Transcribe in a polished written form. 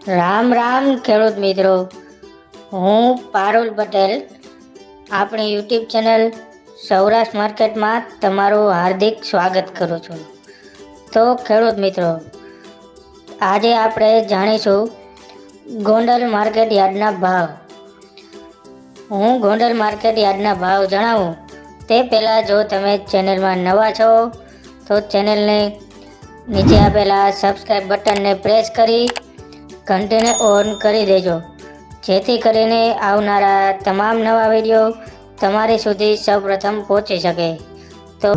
રામ રામ ખેડૂત મિત્રો, હું પારુલ પટેલ આપણી યુટ્યુબ ચેનલ સૌરાષ્ટ્ર માર્કેટમાં તમારું હાર્દિક સ્વાગત કરું છું. તો ખેડૂત મિત્રો, આજે આપણે જાણીશું ગોંડલ માર્કેટ યાર્ડના ભાવ. હું ગોંડલ માર્કેટ યાર્ડના ભાવ જણાવું તે પહેલાં જો તમે ચેનલમાં નવા છો તો ચેનલને નીચે આપેલા સબસ્ક્રાઈબ બટનને પ્રેસ કરી ઘંટીને ઓન કરી દેજો, જેથી કરીને આવનારા તમામ નવા વિડીયો તમારી સુધી સૌપ્રથમ પહોંચી શકે. તો